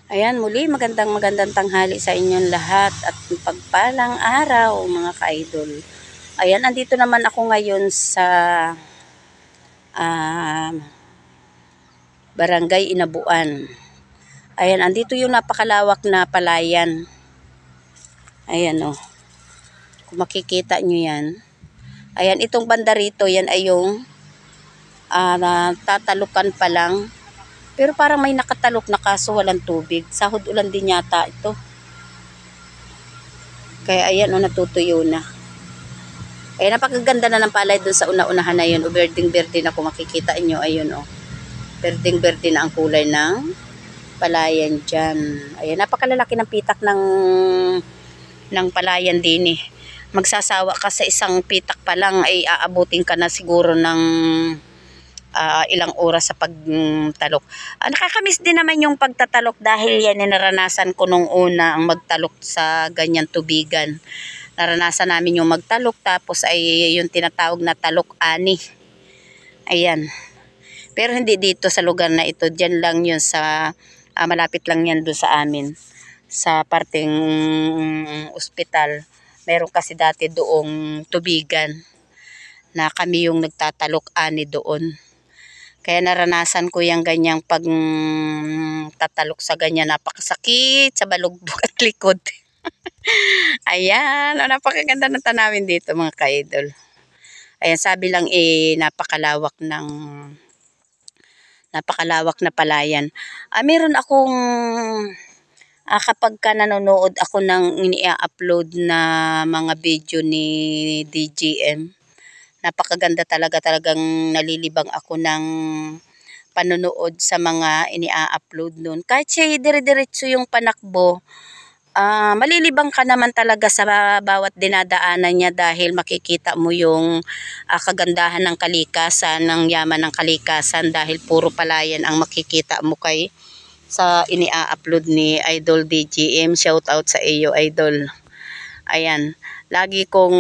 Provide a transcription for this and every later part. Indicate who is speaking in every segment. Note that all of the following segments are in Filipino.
Speaker 1: Ayan, muli magandang tanghali sa inyong lahat at pagpalang araw mga ka-idol. Ayan, andito naman ako ngayon sa ah, Barangay Inabuan. Ayan, andito yung napakalawak na palayan. Ayan o, kung makikita nyo yan. Ayan, itong banda rito, yan ay yung tatalukan pa lang. Pero parang may nakatalok na kaso walang tubig. Sahod ulan din yata ito. Kaya ayan o, natutuyo na. Eh, napakaganda na ng palay doon sa una-unahan na yun. O, berdeng-berde na kung makikita nyo. Ayun o. Berdeng-berde na ang kulay ng palayan dyan. Ayan, napakalalaki ng pitak ng palayan din eh. Magsasawa ka sa isang pitak pa lang ay aabutin ka na siguro ng ilang oras sa pagtalok. Nakakamiss din naman yung pagtatalok dahil yan naranasan ko nung una ang magtalok sa ganyan tubigan. Naranasan namin yung magtalok tapos ay yung tinatawag na talok ani. Ayan. Pero hindi dito sa lugar na ito. Diyan lang yun sa malapit lang yan doon sa amin. Sa parteng ospital. Meron kasi dati doong tubigan na kami yung nagtatalok ani doon. Kaya naranasan ko yung ganyang pagtatalok sa ganyan. Napakasakit sa balugbog at likod. Ayan, napakaganda ng tanawin dito mga ka-idol. Ayan, sabi lang napakalawak na palayan. Meron akong kapag ka nanonood ako ng ini-upload na mga video ni DGM, napakaganda talagang nalilibang ako ng panonood sa mga ini-upload nun. Kahit siya dire-diretso yung panakbo, malilibang ka naman talaga sa bawat dinadaanan niya dahil makikita mo yung kagandahan ng kalikasan, ng yaman ng kalikasan dahil puro palayan ang makikita mo sa ini-upload ni Idol DGM. Shout out sa iyo, Idol. Ayan, lagi kong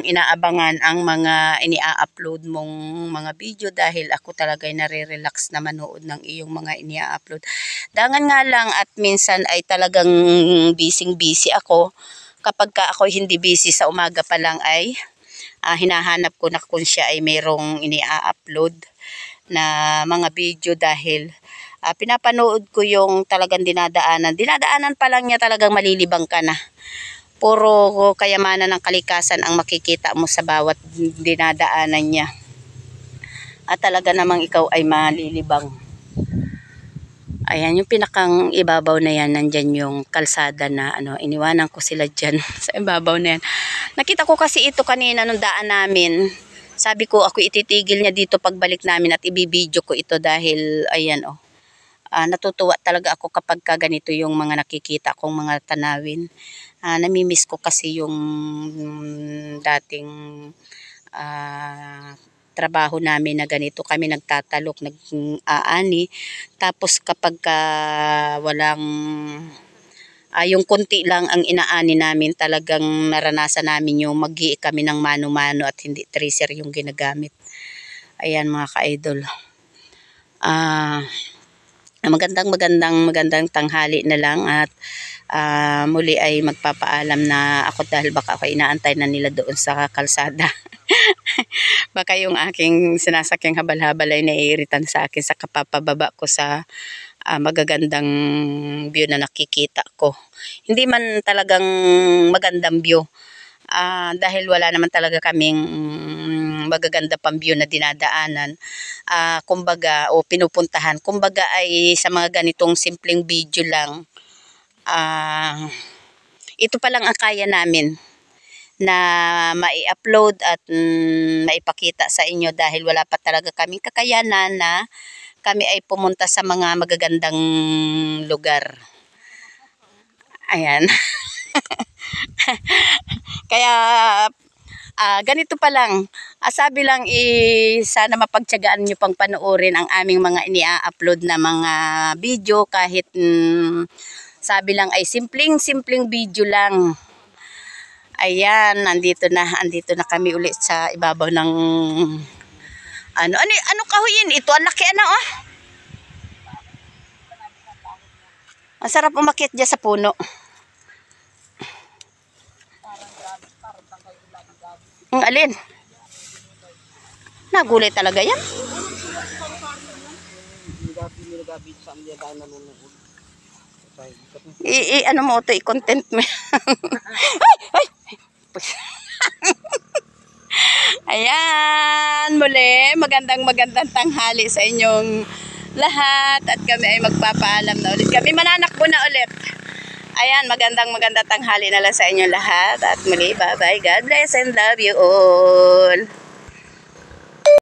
Speaker 1: inaabangan ang mga ini-upload mong mga video dahil ako talaga ay nare-relax na manood ng iyong mga ini-upload. Dangan nga lang at minsan ay talagang busy ako. Kapag ka ako hindi busy sa umaga pa lang ay hinahanap ko na kung siya ay mayroong ini-upload na mga video dahil pinapanood ko yung talagang dinadaanan. Dinadaanan pa lang niya talagang malilibang ka na. Puro kayamanan ng kalikasan ang makikita mo sa bawat dinadaanan niya. At talaga namang ikaw ay malilibang. Ayan, yung pinakang ibabaw na yan, nandyan yung kalsada na iniwanan ko sila dyan sa ibabaw na yan. Nakita ko kasi ito kanina nung daan namin. Sabi ko ako ititigil niya dito pagbalik namin at ibibideo ko ito dahil ayan natutuwa talaga ako kapag ganito yung mga nakikita kong mga tanawin. Namimiss ko kasi yung dating trabaho namin na ganito kami nagtatalok, nag-aani. Tapos kapag walang yung konti lang ang inaani namin, talagang naranasan namin yung kami ng mano-mano at hindi tracer yung ginagamit. Ayan mga ka-idol. Magandang tanghali na lang at muli ay magpapaalam na ako dahil baka ako inaantay na nila doon sa kalsada. Baka yung aking sinasakyang habal-habal ay naiiritan sa akin sa kapapababa ko sa magagandang view na nakikita ko. Hindi man talagang magandang view dahil wala naman talaga kaming magaganda pang view na dinadaanan. Kumbaga o pinupuntahan. Kumbaga ay sa mga ganitong simpleng video lang. Ito pa lang ang kaya namin na mai-upload at maipakita sa inyo dahil wala pa talaga kaming kakayanan na kami ay pumunta sa mga magagandang lugar. Ayan. Kaya ganito pa lang. Sabi lang sana mapagtiyagaan nyo pang panoorin ang aming mga ini-upload na mga video kahit sabi lang ay simpleng video lang. Ayan, andito na kami ulit sa ibabaw ng ano kahoyin ito? Ang laki Ang sarap umakyat dyan sa puno. Ang alin? Nagulay talaga yan. Ano mo ito, i-content mo. Ay! Ayan, muli, magandang tanghali sa inyong lahat at kami ay magpapaalam na ulit. Kami mananakbo na ulit. Ayan, magandang tanghali na lang sa inyong lahat at muli, bye-bye. God bless and love you all.